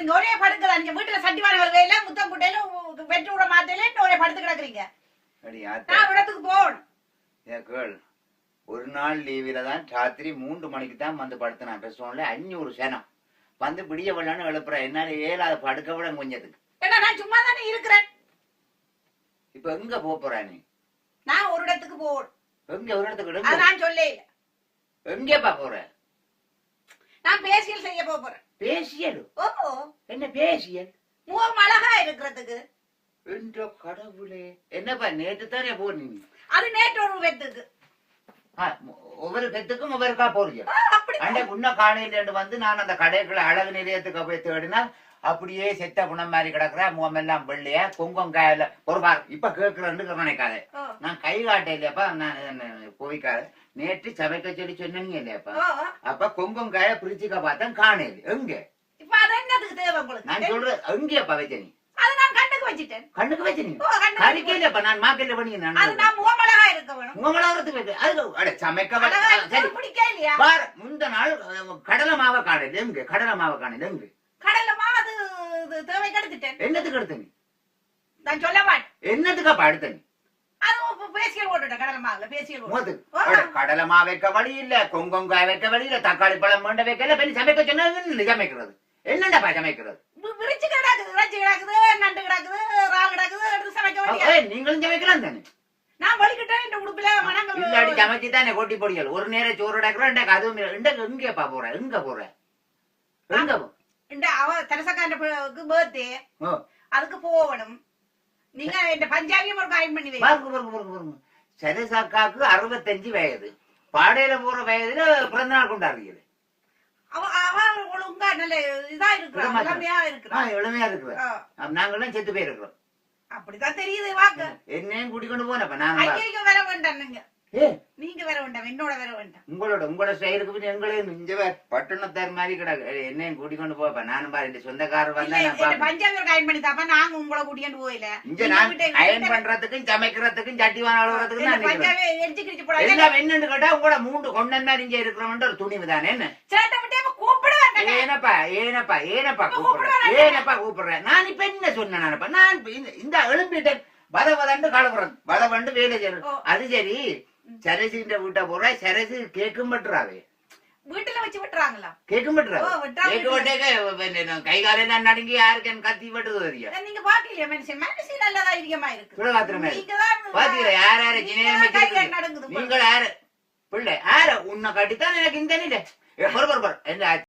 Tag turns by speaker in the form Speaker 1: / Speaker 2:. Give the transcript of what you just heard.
Speaker 1: கிடக்குறீங்க ஒரே படுக்கல நீங்க வீட்டுல சட்டிவான வருவேல முத்தம் குட்டையில வெட்டு விட மாட்டேல ஒரே படுத்து கிடக்குறீங்க நான் இடத்துக்கு போகணும்
Speaker 2: ஒரு நாள் லீவில தான் ராத்திரி 3 மணிக்கு தான் வந்து படுத்தினான் பெட்ரோன்ல 500 சேனம் வந்து பிடிய விடலான்னு எழுப்புறேன் என்னால ஏழாவது படுக்க விட முடிஞ்சதுக்கு
Speaker 1: நான் சும்மா தானே இருக்கிறேன்
Speaker 2: இப்ப எங்க போற நீ
Speaker 1: நான் ஒரு இடத்துக்கு போகணும்
Speaker 2: எங்க ஒரு இடத்துக்கு
Speaker 1: நான் சொல்ல
Speaker 2: எங்கப்பா போற
Speaker 1: நான் பேசியல் செய்ய போறேன்
Speaker 2: பேசியல்
Speaker 1: ஓ
Speaker 2: என்ன பேசியல்
Speaker 1: முகம் அழகா இருக்கிறதுக்கு
Speaker 2: என்ற கடவுளே என்னப்பா நேற்று தானே போனீங்க
Speaker 1: அது நேற்று ஒரு வெட்டுக்கு
Speaker 2: ஒவ்வொரு பெத்துக்கும் ஒவ்வொருக்கா போறீங்க அன்றைக்கு உன்ன காணையில வந்து நான் அந்த கடைக்குள்ள அழகு நிலையத்துக்கு போய் தேடினா அப்படியே செத்த புணம் மாதிரி கிடக்குற முகம் எல்லாம் வெள்ளையா கொங்கம் காயில பொறுப்பார் இப்ப கேட்கிறேன்னு நினைக்காத நான் கை காட்ட இல்லையாப்பா நான் போய்க்காத நேற்று சமைக்க சொல்லி சொன்னீங்க இல்லையாப்பா அப்ப கொங்கம் காய பிரிச்சுக்க பார்த்தேன் காணையில் எங்க
Speaker 1: இப்ப அது என்னதுக்கு தேவை உங்களுக்கு
Speaker 2: நான் சொல்றேன் எங்கேப்பா வச்ச நீ
Speaker 1: அது நான் கண்ணுக்கு வச்சிட்டேன்
Speaker 2: கண்ணுக்கு வச்ச நீ கறிக்கலையாப்பா நான் மார்க்கெட்ல பண்ணி
Speaker 1: அது நான் முகமழகா இருக்க வேணும்
Speaker 2: முகமழாகிறதுக்கு அது அட சமைக்க சரி
Speaker 1: பிடிக்கவே இல்லையா
Speaker 2: பார் முந்த நாள் கடலை மாவை காணையில் எங்க கடலை மாவை காணையில் எங்க
Speaker 1: கடல்ல மாவு தேவைக்கு எடுத்துட்டேன்
Speaker 2: என்னத்துக்கு எடுத்த நீ
Speaker 1: நான் சொல்ல மாட்டேன்
Speaker 2: என்னத்துக்காப்பா எடுத்த நீ
Speaker 1: அது பேசியல் போட்டுட்டேன் கடலை மாவுல பேசியல்
Speaker 2: கடலை மா வைக்க வழி இல்ல கொங்கொங்காய் வைக்க வழி இல்ல தக்காளி பழம் மண்ட வைக்கல பெண் சமைக்க சொன்னது சமைக்கிறது என்னண்டாப்பா சமைக்கிறது
Speaker 1: விரிச்சு கிடக்குது இறைச்சி கிடக்குது நண்டு கிடக்குது ரால் கிடக்குது எடுத்து சமைக்க வேண்டிய
Speaker 2: நீங்களும் சமைக்கலாம் தானே
Speaker 1: நான் வலிக்கிட்டேன் இந்த உடுப்புல மனங்கள்
Speaker 2: இல்லாடி சமைச்சு தானே கொட்டி பொடியல் ஒரு நேரம் சோறு அடக்குறேன் அதுவும் எங்கப்பா போற எங்க போற எங்க
Speaker 1: இந்த அவ தெரசக்காரனுக்கு பர்த்டே அதுக்கு போகணும் நீங்க இந்த பஞ்சாபியம் ஒரு காயம் பண்ணி
Speaker 2: வைங்க சரசாக்காக்கு 65 வயது பாடையில போற வயதுல பிறந்த நாள் கொண்டாடுறீங்க
Speaker 1: அவ ஒழுங்கா நல்ல இதா இருக்கிறான் இளமையா இருக்கிறான்
Speaker 2: நாங்கெல்லாம் செத்து போயிருக்கிறோம்
Speaker 1: அப்படிதான் தெரியுது வாக்கு
Speaker 2: என்னையும் கூட்டிக்கொண்டு போனப்ப நாங்க
Speaker 1: ஐயோ வர வேண்டாம் நீங்க வர வேண்டாம் என்னோட வர வேண்டாம்
Speaker 2: உங்களோட ஸ்டைலுக்கு பின் எங்களையும் இங்க பட்டணத்தார் மாதிரி கிடக்கு என்னையும் கூட்டிக்கொண்டு போப்ப நானும் பாரு இந்த சொந்தக்காரர் வந்தா
Speaker 1: பஞ்சாபியர் காயம் பண்ணி தாப்பா நாங்க உங்களை கூட்டிட்டு போயில
Speaker 2: இங்க நான் அயன் பண்றதுக்கும் சமைக்கிறதுக்கும் சட்டிவான அழுகுறதுக்கும்
Speaker 1: பஞ்சாபே எரிச்சு கிழிச்சு போட
Speaker 2: எல்லாம் என்னன்னு கேட்டா உங்களோட 3 கொண்டன் மாதிரி இங்க இருக்கிறவன் ஒரு துணிவு தானே என்ன
Speaker 1: சேட்ட விட்டே கூப்பிட
Speaker 2: ஏனப்பா கூப்பிடுறேன் நான் இப்ப என்ன சொன்னேன் நான் இந்த எழும்பிட்டேன் வதவதண்டு கலப்புறேன் வதவண்டு வேலை செய்யணும் அது சரி சரசின்ற வீட்டை போற சரசு கேக்கும் பட்டுறாவே
Speaker 1: வீட்டுல வச்சு விட்டுறாங்களா
Speaker 2: கேக்கும் கை காலையில நடுங்கி யாருக்கு கத்தி பட்டுது
Speaker 1: நீங்க பாக்கலையா மனுஷன் நல்ல தைரியமா இருக்கு
Speaker 2: பாத்தீங்களா யார் யாரு நீங்கள் யாரு பிள்ளை யாரு உன்னை கட்டித்தான் எனக்கு இந்த என்ன